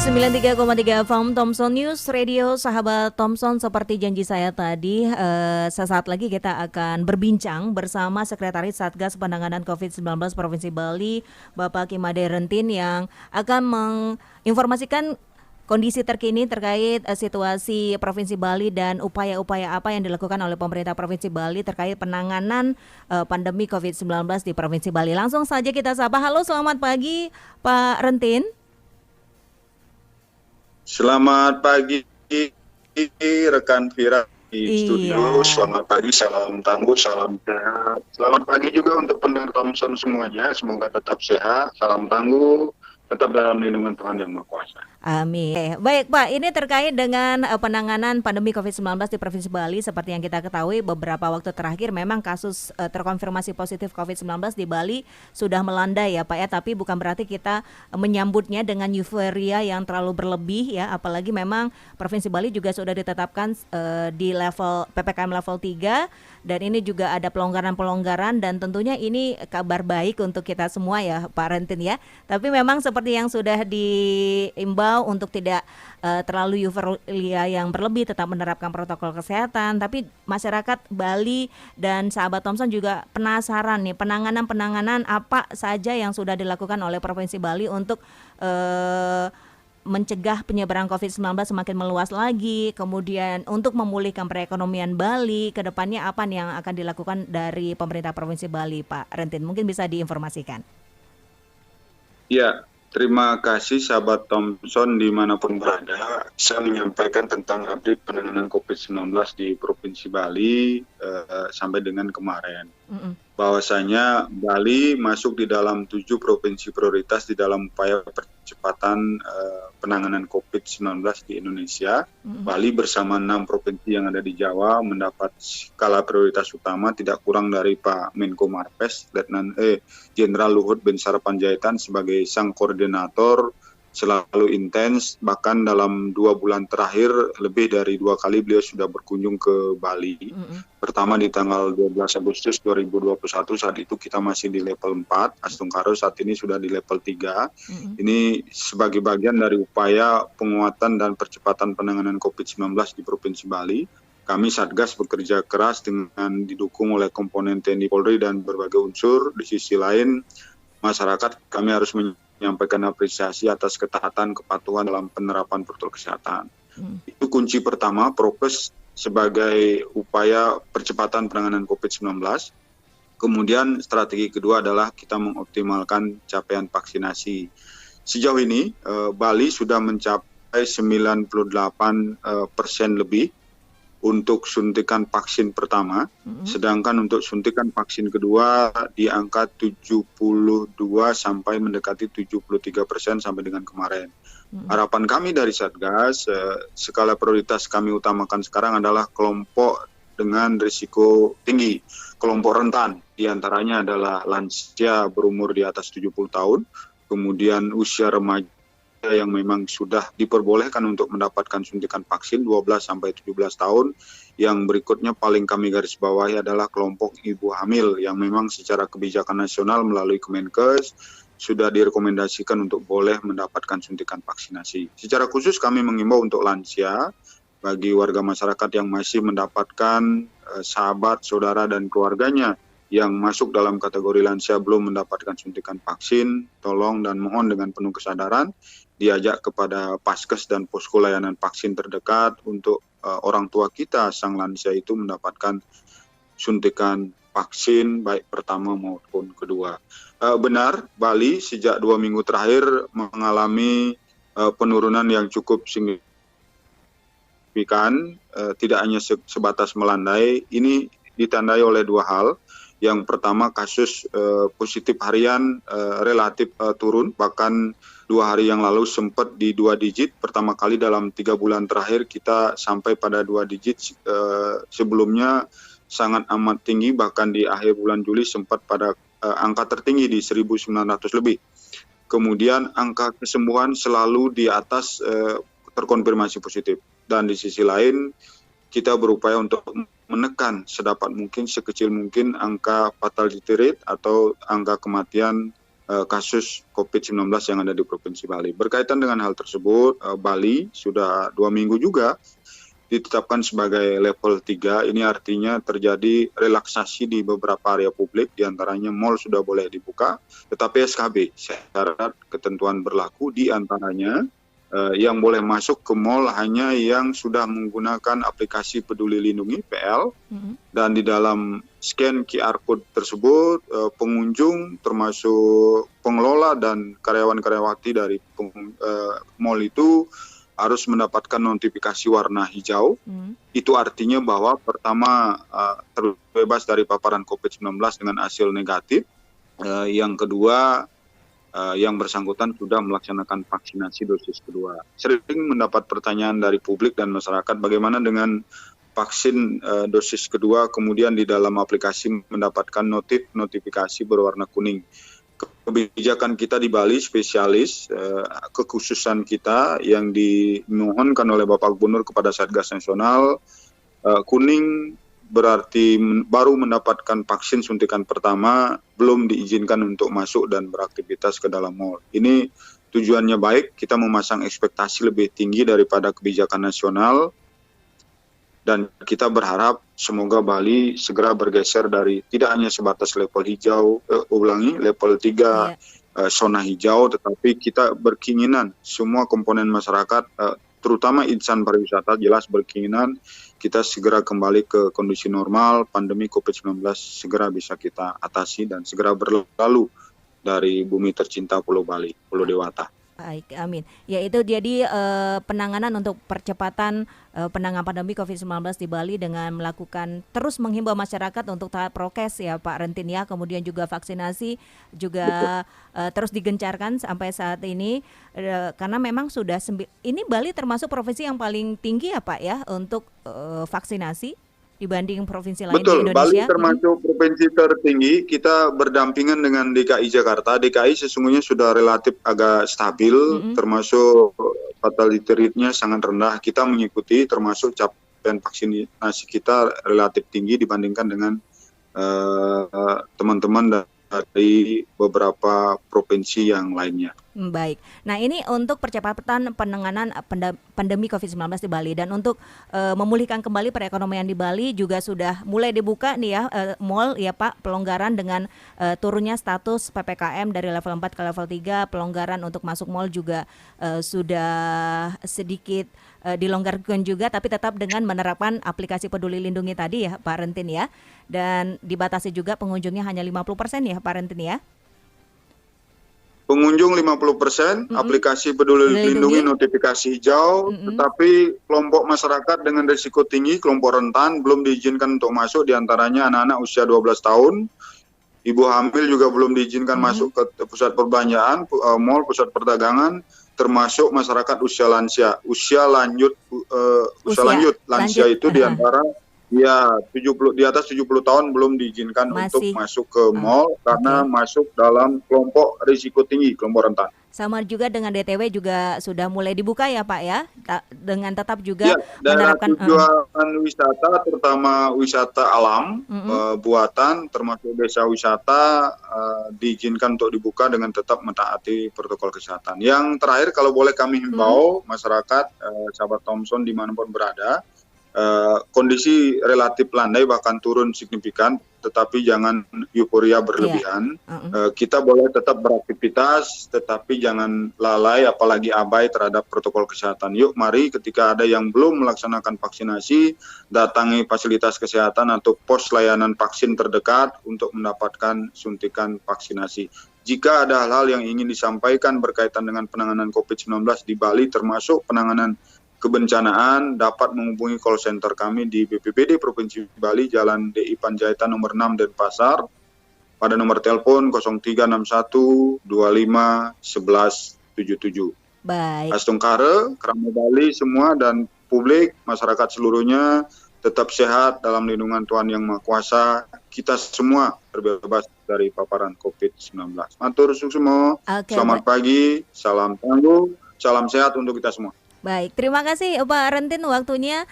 93,3 FM Thompson News Radio, sahabat Thompson, seperti janji saya tadi, sesaat lagi kita akan berbincang bersama Sekretaris Satgas Penanganan COVID-19 Provinsi Bali, Bapak Kimade Rentin, yang akan menginformasikan kondisi terkini terkait situasi Provinsi Bali dan upaya-upaya apa yang dilakukan oleh pemerintah Provinsi Bali terkait penanganan pandemi COVID-19 di Provinsi Bali. Langsung saja kita sapa. Halo, selamat pagi Pak Rentin. Selamat pagi rekan Vira di studio. Selamat pagi, salam tangguh, salam sehat. Selamat pagi juga untuk pendengar Thompson semuanya. Semoga tetap sehat, salam tangguh, tetap dalam lindungan Tuhan Yang Maha Kuasa. Amin. Baik Pak, ini terkait dengan penanganan pandemi COVID-19 di Provinsi Bali. Seperti yang kita ketahui, beberapa waktu terakhir memang kasus terkonfirmasi positif COVID-19 di Bali sudah melandai ya Pak ya. Tapi bukan berarti kita menyambutnya dengan euforia yang terlalu berlebih ya. Apalagi memang Provinsi Bali juga sudah ditetapkan di level PPKM level 3. Dan ini juga ada pelonggaran-pelonggaran, dan tentunya ini kabar baik untuk kita semua ya Pak Rentin ya. Tapi memang seperti yang sudah diimbau untuk tidak terlalu euforia yang berlebih, tetap menerapkan protokol kesehatan. Tapi masyarakat Bali dan sahabat Thompson juga penasaran nih, penanganan apa saja yang sudah dilakukan oleh Provinsi Bali untuk mencegah penyebaran COVID-19 semakin meluas lagi, kemudian untuk memulihkan perekonomian Bali, ke depannya apa nih yang akan dilakukan dari pemerintah Provinsi Bali, Pak Rentin? Mungkin bisa diinformasikan. Ya, terima kasih sahabat Thompson dimanapun berada. Saya menyampaikan tentang update penanganan COVID-19 di Provinsi Bali sampai dengan kemarin. Bahwasanya Bali masuk di dalam 7 provinsi prioritas di dalam upaya percepatan penanganan COVID-19 di Indonesia. Bali bersama 6 provinsi yang ada di Jawa mendapat skala prioritas utama tidak kurang dari Pak Menko Marves, Letnan Jenderal Luhut Binsar Panjaitan sebagai sang koordinator, selalu intens. Bahkan dalam 2 bulan terakhir lebih dari 2 kali beliau sudah berkunjung ke Bali. Pertama di tanggal 12 Agustus 2021, saat itu kita masih di level 4, Astungkaro saat ini sudah di level 3. Ini sebagai bagian dari upaya penguatan dan percepatan penanganan COVID-19 di Provinsi Bali. Kami Satgas bekerja keras dengan didukung oleh komponen TNI Polri dan berbagai unsur. Di sisi lain, masyarakat kami harus menyampaikan apresiasi atas ketaatan kepatuhan dalam penerapan protokol kesehatan. Itu kunci pertama, prokes sebagai upaya percepatan penanganan COVID-19. Kemudian strategi kedua adalah kita mengoptimalkan capaian vaksinasi. Sejauh ini Bali sudah mencapai 98% lebih untuk suntikan vaksin pertama, sedangkan untuk suntikan vaksin kedua di angka 72 sampai mendekati 73% sampai dengan kemarin. Harapan kami dari Satgas, skala prioritas kami utamakan sekarang adalah kelompok dengan risiko tinggi, kelompok rentan, diantaranya adalah lansia berumur di atas 70 tahun, kemudian usia remaja yang memang sudah diperbolehkan untuk mendapatkan suntikan vaksin 12 sampai 17 tahun. Yang berikutnya paling kami garis bawahi adalah kelompok ibu hamil yang memang secara kebijakan nasional melalui Kemenkes sudah direkomendasikan untuk boleh mendapatkan suntikan vaksinasi. Secara khusus kami mengimbau untuk lansia, bagi warga masyarakat yang masih mendapatkan sahabat, saudara, dan keluarganya yang masuk dalam kategori lansia belum mendapatkan suntikan vaksin, tolong dan mohon dengan penuh kesadaran diajak kepada Paskes dan posko layanan vaksin terdekat untuk orang tua kita, sang lansia itu mendapatkan suntikan vaksin baik pertama maupun kedua. Benar, Bali sejak 2 minggu terakhir mengalami penurunan yang cukup signifikan, tidak hanya sebatas melandai. Ini ditandai oleh 2 hal. Yang pertama, kasus positif harian relatif turun, bahkan 2 hari yang lalu sempat di 2 digit. Pertama kali dalam 3 bulan terakhir kita sampai pada 2 digit. Sebelumnya sangat amat tinggi, bahkan di akhir bulan Juli sempat pada angka tertinggi di 1.900 lebih. Kemudian angka kesembuhan selalu di atas terkonfirmasi positif. Dan di sisi lain kita berupaya untuk menekan sedapat mungkin, sekecil mungkin angka fatality rate atau angka kematian kasus COVID-19 yang ada di Provinsi Bali. Berkaitan dengan hal tersebut, Bali sudah 2 minggu juga ditetapkan sebagai level 3. Ini artinya terjadi relaksasi di beberapa area publik, diantaranya mal sudah boleh dibuka, tetapi SKB, syarat ketentuan berlaku, diantaranya yang boleh masuk ke mal hanya yang sudah menggunakan aplikasi Peduli Lindungi (PL), dan di dalam scan QR code tersebut pengunjung termasuk pengelola dan karyawan-karyawati dari mal itu harus mendapatkan notifikasi warna hijau. Itu artinya bahwa pertama terbebas dari paparan COVID-19 dengan hasil negatif. Yang kedua, yang bersangkutan sudah melaksanakan vaksinasi dosis kedua. Sering mendapat pertanyaan dari publik dan masyarakat, bagaimana dengan vaksin dosis kedua kemudian di dalam aplikasi mendapatkan notifikasi berwarna kuning. Kebijakan kita di Bali spesialis, kekhususan kita yang dimohonkan oleh Bapak Gubernur kepada Satgas Nasional, kuning berarti baru mendapatkan vaksin suntikan pertama, belum diizinkan untuk masuk dan beraktivitas ke dalam mal. Ini tujuannya baik, kita memasang ekspektasi lebih tinggi daripada kebijakan nasional, dan kita berharap semoga Bali segera bergeser dari tidak hanya sebatas level hijau, level 3 zona hijau, tetapi kita berkeinginan semua komponen masyarakat, terutama insan pariwisata, jelas berkeinginan kita segera kembali ke kondisi normal, pandemi COVID-19 segera bisa kita atasi dan segera berlalu dari bumi tercinta Pulau Bali, Pulau Dewata. Baik, amin. Ya, itu jadi penanganan untuk percepatan penanganan pandemi COVID-19 di Bali dengan melakukan terus menghimbau masyarakat untuk taat prokes ya Pak Rentin ya, kemudian juga vaksinasi juga terus digencarkan sampai saat ini karena memang sudah ini Bali termasuk provinsi yang paling tinggi ya Pak ya untuk vaksinasi dibanding provinsi lain di Indonesia. Bali termasuk provinsi tertinggi. Kita berdampingan dengan DKI Jakarta. DKI sesungguhnya sudah relatif agak stabil, termasuk fatality rate-nya sangat rendah. Kita mengikuti, termasuk capaian vaksinasi kita relatif tinggi dibandingkan dengan teman-teman dari beberapa provinsi yang lainnya. Baik. Nah, ini untuk percepatan penanganan pandemi COVID-19 di Bali, dan untuk memulihkan kembali perekonomian di Bali juga sudah mulai dibuka nih ya mal ya Pak, pelonggaran dengan turunnya status PPKM dari level 4 ke level 3, pelonggaran untuk masuk mal juga sudah sedikit dilonggarkan juga, tapi tetap dengan menerapkan aplikasi Peduli Lindungi tadi ya Pak Rentin ya, dan dibatasi juga pengunjungnya hanya 50% ya Pak Rentin ya. Pengunjung 50%, aplikasi Peduli Lindungi notifikasi hijau, tetapi kelompok masyarakat dengan risiko tinggi, kelompok rentan belum diizinkan untuk masuk, diantaranya anak-anak usia 12 tahun, ibu hamil juga belum diizinkan masuk ke pusat perbelanjaan, mal, pusat perdagangan, termasuk masyarakat usia lansia. Usia lanjut lansia itu diantara di atas 70 tahun belum diizinkan untuk masuk ke mal karena masuk dalam kelompok risiko tinggi, kelompok rentan. Sama juga dengan DTW juga sudah mulai dibuka ya Pak ya, dengan tetap juga menerapkan tujuan wisata, terutama wisata alam buatan, termasuk desa wisata diizinkan untuk dibuka dengan tetap mentaati protokol kesehatan. Yang terakhir, kalau boleh kami himbau masyarakat, sahabat Thompson dimanapun berada, kondisi relatif landai bahkan turun signifikan, tetapi jangan euforia berlebihan. Kita boleh tetap beraktivitas, tetapi jangan lalai apalagi abai terhadap protokol kesehatan. Yuk mari, ketika ada yang belum melaksanakan vaksinasi, datangi fasilitas kesehatan atau pos layanan vaksin terdekat untuk mendapatkan suntikan vaksinasi. Jika ada hal-hal yang ingin disampaikan berkaitan dengan penanganan COVID-19 di Bali, termasuk penanganan kebencanaan, dapat menghubungi call center kami di BPBD Provinsi Bali, Jalan DI Panjaitan nomor 6 Denpasar, pada nomor telepon 0361 25 11 77. Baik. Astungkare, Krama Bali semua dan publik, masyarakat seluruhnya tetap sehat dalam lindungan Tuhan Yang Maha Kuasa. Kita semua terbebas dari paparan COVID-19. Matur suksemo. Selamat pagi, salam tangguh, salam sehat untuk kita semua. Baik, terima kasih Pak Rentin waktunya